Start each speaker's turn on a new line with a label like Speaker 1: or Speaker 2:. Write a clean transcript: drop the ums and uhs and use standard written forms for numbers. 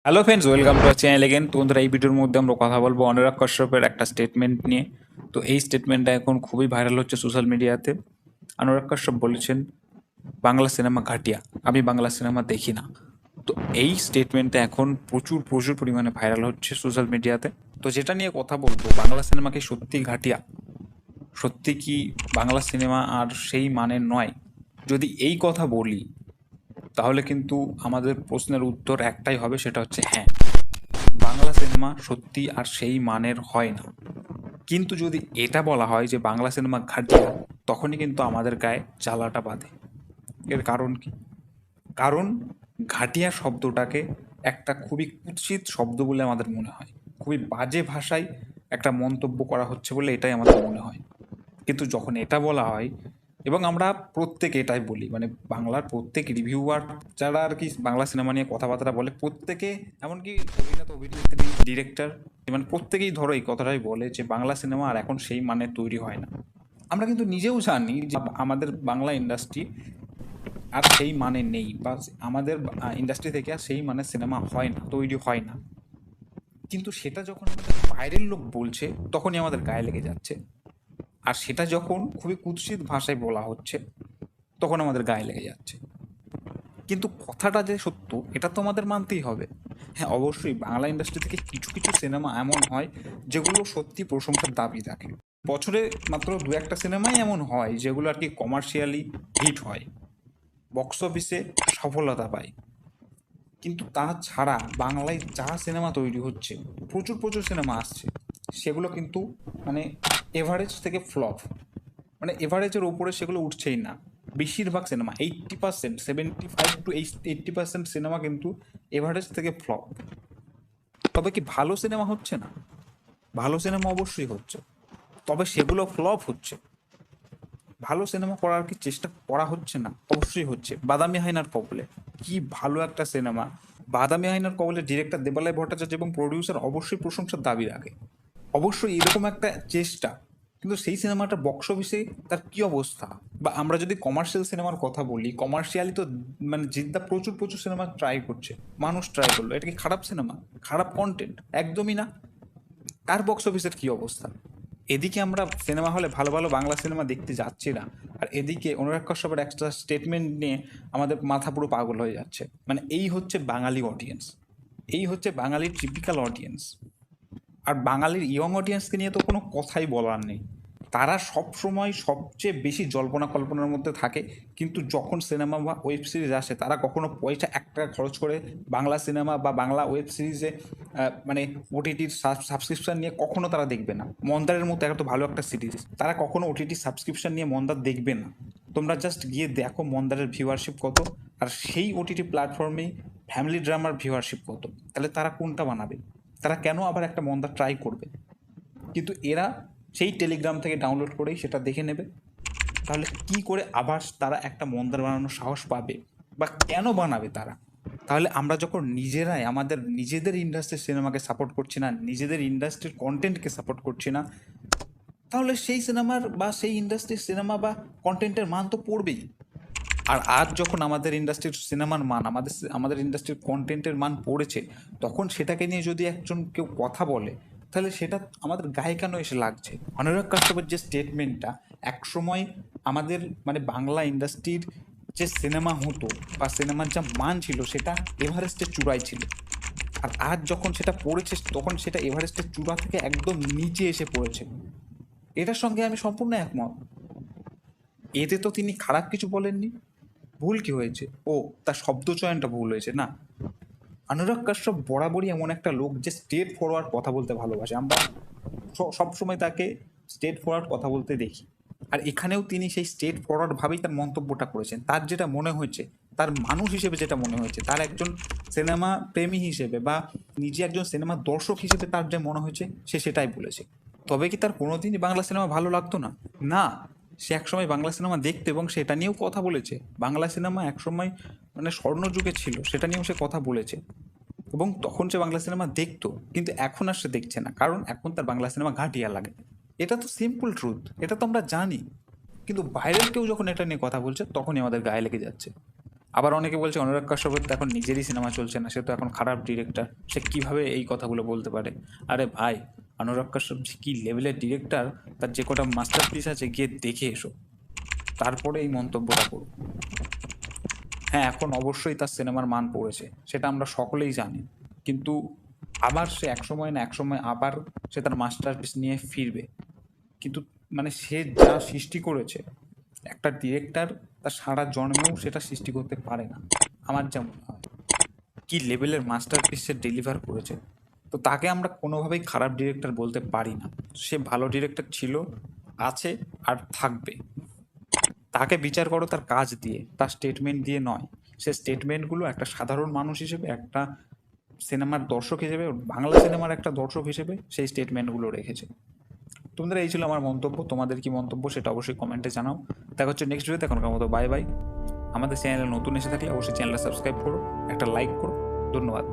Speaker 1: Hello friends, welcome to our channel again. তো বন্ধুরা, এই ভিডিওর মধ্যে আমরা কথা বলবো অনুরাগ কাশ্যপের একটা স্টেটমেন্ট নিয়ে। তো এই স্টেটমেন্টটা এখন খুবই ভাইরাল হচ্ছে সোশ্যাল মিডিয়াতে। অনুরাগ কাশ্যপ বলেছেন, বাংলা সিনেমা ঘাটিয়া, আমি বাংলা সিনেমা দেখি না। তো এই স্টেটমেন্টটা এখন প্রচুর প্রচুর পরিমাণে ভাইরাল হচ্ছে সোশ্যাল মিডিয়াতে। তো যেটা নিয়ে কথা বলবো, বাংলা সিনেমা কি সত্যি ঘাটিয়া? সত্যি কি বাংলা সিনেমা আর সেই মানের নয়? যদি এই কথা বলি, তাহলে কিন্তু আমাদের প্রশ্নের উত্তর একটাই হবে, সেটা হচ্ছে হ্যাঁ, বাংলা সিনেমা সত্যি আর সেই মানের হয় না। কিন্তু যদি এটা বলা হয় যে বাংলা সিনেমা ঘাটিয়া, তখনই কিন্তু আমাদের গায়ে জ্বালাটা বাঁধে। এর কারণ কি? কারণ ঘাটিয়া শব্দটাকে একটা খুবই কুৎসিত শব্দ বলে আমাদের মনে হয়, খুবই বাজে ভাষায় একটা মন্তব্য করা হচ্ছে বলে এটাই আমাদের মনে হয়। কিন্তু যখন এটা বলা হয়, এবং আমরা প্রত্যেকে এটাই বলি, মানে বাংলার প্রত্যেক রিভিউয়ার যারা আর কি বাংলা সিনেমা নিয়ে কথাবার্তা বলে, প্রত্যেকে, এমনকি অভিনেতা, অভিনেত্রী, ডিরেক্টর, মানে প্রত্যেকেই ধরো এই কথাটাই বলে যে বাংলা সিনেমা আর এখন সেই মানে তৈরি হয় না। আমরা কিন্তু নিজেও জানি যে আমাদের বাংলা ইন্ডাস্ট্রি আর সেই মানে নেই, বা আমাদের ইন্ডাস্ট্রি থেকে আর সেই মানে সিনেমা হয় না, তৈরি হয় না। কিন্তু সেটা যখন আমাদের বাইরের লোক বলছে, তখনই আমাদের গায়ে লেগে যাচ্ছে। আর সেটা যখন খুবই কুৎসিত ভাষায় বলা হচ্ছে, তখন আমাদের গায়ে লেগে যাচ্ছে। কিন্তু কথাটা যে সত্য, এটা তো আমাদের মানতেই হবে। হ্যাঁ, অবশ্যই বাংলা ইন্ডাস্ট্রি থেকে কিছু কিছু সিনেমা এমন হয় যেগুলো সত্যি প্রশংসার দাবি রাখে। বছরে মাত্র দু একটা সিনেমাই এমন হয় যেগুলো আর কি কমার্শিয়ালি হিট হয়, বক্স অফিসে সফলতা পায়। কিন্তু তাছাড়া বাংলায় যা সিনেমা তৈরি হচ্ছে, প্রচুর প্রচুর সিনেমা আসছে, সেগুলো কিন্তু মানে এভারেজ থেকে ফ্লপ, মানে এভারেজের ওপরে সেগুলো উঠছেই না। বেশিরভাগ সিনেমা, 80%, 75 to 80% সিনেমা কিন্তু এভারেজ থেকে ফ্লপ। তবে কি ভালো সিনেমা হচ্ছে না? ভালো সিনেমা অবশ্যই হচ্ছে, তবে সেগুলো ফ্লপ হচ্ছে। ভালো সিনেমা করার কি চেষ্টা করা হচ্ছে না? অবশ্যই হচ্ছে। বাদামি হায়নার কবলে, কি ভালো একটা সিনেমা! বাদামি হায়নার কবলে ডিরেক্টর দেবালয় ভট্টাচার্য এবং প্রডিউসার অবশ্যই প্রশংসার দাবি রাখে, অবশ্যই এরকম একটা চেষ্টা। কিন্তু সেই সিনেমাটা বক্স অফিসে তার কি অবস্থা? বা আমরা যদি কমার্শিয়াল সিনেমার কথা বলি, কমার্শিয়ালি তো মানে জিদ্দা প্রচুর প্রচুর সিনেমা ট্রাই করছে, মানুষ ট্রাই করলো, এটা কি খারাপ সিনেমা, খারাপ কন্টেন্ট? একদমই না। তার বক্স অফিসের কি অবস্থা? এদিকে আমরা সিনেমা হলে ভালো ভালো বাংলা সিনেমা দেখতে যাচ্ছি না, আর এদিকে অনুরাগ কাশ্যপের একটা স্টেটমেন্ট নিয়ে আমাদের মাথা পুরো পাগল হয়ে যাচ্ছে। মানে এই হচ্ছে বাঙালি অডিয়েন্স, এই হচ্ছে বাঙালির টিপিক্যাল অডিয়েন্স। আর বাঙালির ইয়ং অডিয়েন্সকে নিয়ে তো কোনো কথাই বলার নেই। তারা সব সময় সবচেয়ে বেশি জল্পনা কল্পনার মধ্যে থাকে। কিন্তু যখন সিনেমা বা ওয়েব সিরিজ আসে, তারা কখনো পয়সা 1 টাকা খরচ করে বাংলা সিনেমা বা বাংলা ওয়েব সিরিজে মানে ওটিটির সাবস্ক্রিপশন নিয়ে কখনো তারা দেখবে না। মন্দারের মতো এত ভালো একটা সিরিজ, তারা কখনো ওটিটির সাবস্ক্রিপশন নিয়ে মন্দার দেখবে না। তোমরা জাস্ট গিয়ে দেখো মন্দারের ভিউয়ারশিপ কত, আর সেই ওটিটি প্ল্যাটফর্মেই ফ্যামিলি ড্রামার ভিউয়ারশিপ কত। তাহলে তারা কোনটা বানাবে? তারা কেন আবার একটা মন্দা ট্রাই করবে? কিন্তু এরা সেই টেলিগ্রাম থেকে ডাউনলোড করেই সেটা দেখে নেবে। তাহলে কি করে আবার তারা একটা মন্দার বানানোর সাহস পাবে, বা কেন বানাবে তারা? তাহলে আমরা যখন নিজেরাই আমাদের নিজেদের ইন্ডাস্ট্রির সিনেমাকে সাপোর্ট করছি না, নিজেদের ইন্ডাস্ট্রির কন্টেন্টকে সাপোর্ট করছি না, তাহলে সেই সিনেমার বা সেই ইন্ডাস্ট্রির সিনেমা বা কন্টেন্টের মান তো পড়বেই। আর আজ যখন আমাদের ইন্ডাস্ট্রির সিনেমার মান, আমাদের আমাদের ইন্ডাস্ট্রির কন্টেন্টের মান পড়েছে, তখন সেটাকে নিয়ে যদি একজন কেউ কথা বলে, তাহলে সেটা আমাদের গায়ে কেন এসে লাগছে? অনুরাগ কাশ্যপের যে স্টেটমেন্টটা, একসময় আমাদের মানে বাংলা ইন্ডাস্ট্রির যে সিনেমা হতো বা সিনেমার যা মান ছিল, সেটা এভারেস্টের চূড়ায় ছিল। আর আজ যখন সেটা পড়েছে, তখন সেটা এভারেস্টের চূড়া থেকে একদম নিচে এসে পড়েছে। এটার সঙ্গে আমি সম্পূর্ণ একমত। এতে তো তিনি খারাপ কিছু বলেননি। ভুল কি হয়েছে? ও, তার শব্দচয়নটা ভুল হয়েছে না। অনুরাগ কাশ্যপ বরাবরই এমন একটা লোক যে স্ট্রেট ফরওয়ার্ড কথা বলতে ভালোবাসে। আমরা সবসময় তাকে স্ট্রেট ফরওয়ার্ড কথা বলতে দেখি। আর এখানেও তিনি সেই স্ট্রেট ফরওয়ার্ড ভাবেই তার মন্তব্যটা করেছেন। তার যেটা মনে হয়েছে, তার মানুষ হিসেবে যেটা মনে হয়েছে, তার একজন সিনেমা প্রেমী হিসেবে বা নিজে একজন সিনেমা দর্শক হিসেবে তার যে মনে হয়েছে, সে সেটাই বলেছে। তবে কি তার কোনোদিনই বাংলা সিনেমা ভালো লাগতো না? না। সে একসময় বাংলা সিনেমা দেখতো এবং সেটা নিয়েও কথা বলেছে। বাংলা সিনেমা একসময় মানে স্বর্ণযুগে ছিল, সেটা নিয়েও সে কথা বলেছে। এবং তখন সে বাংলা সিনেমা দেখতো, কিন্তু এখন আর সে দেখছে না, কারণ এখন তার বাংলা সিনেমা ঘাঁটিয়া লাগে। এটা তো সিম্পল ট্রুথ, এটা তো আমরা জানি। কিন্তু বাইরের কেউ যখন এটা নিয়ে কথা বলছে, তখনই আমাদের গায়ে লেগে যাচ্ছে। আবার অনেকে বলছে অনুরাগ কাশ্যপের তো এখন নিজেরই সিনেমা চলছে না, সে তো এখন খারাপ ডিরেক্টর, সে কিভাবে এই কথাগুলো বলতে পারে? আরে ভাই, অনুরাগ কাশ্যপ যে কী লেভেলের ডিরেক্টর, তার যে কটা মাস্টারপিস আছে গিয়ে দেখে এসো, তারপরে এই মন্তব্যটা করো। হ্যাঁ, এখন অবশ্যই তার সিনেমার মান পড়েছে, সেটা আমরা সকলেই জানি, কিন্তু আবার সে একসময় না একসময় আবার সে তার মাস্টারপিস নিয়ে ফিরবে। কিন্তু মানে সে যা সৃষ্টি করেছে, একটা ডিরেক্টর তার সারা জন্মেও সেটা সৃষ্টি করতে পারে না, আমার যা মনে হয়। কি লেভেলের মাস্টারপিস সে ডেলিভার করেছে, তো তাকে আমরা কোনোভাবেই খারাপ ডিরেক্টর বলতে পারি না। সে ভালো ডিরেক্টর ছিল, আছে, আর থাকবে। তাকে বিচার করো তার কাজ দিয়ে, তার স্টেটমেন্ট দিয়ে নয়। সে স্টেটমেন্টগুলো একটা সাধারণ মানুষ হিসেবে, একটা সিনেমার দর্শক হিসেবে, বাংলা সিনেমার একটা দর্শক হিসেবে সেই স্টেটমেন্টগুলো রেখেছে। তোমাদের এই ছিল আমার মন্তব্য, তোমাদের কি মন্তব্য সেটা অবশ্যই কমেন্টে জানাও। দেখা হচ্ছে নেক্সট ভিডিওতে, এখনকার মতো বাই বাই। আমাদের চ্যানেলে নতুন এসে থাকলে অবশ্যই চ্যানেলটা সাবস্ক্রাইব করো, একটা লাইক করো। ধন্যবাদ।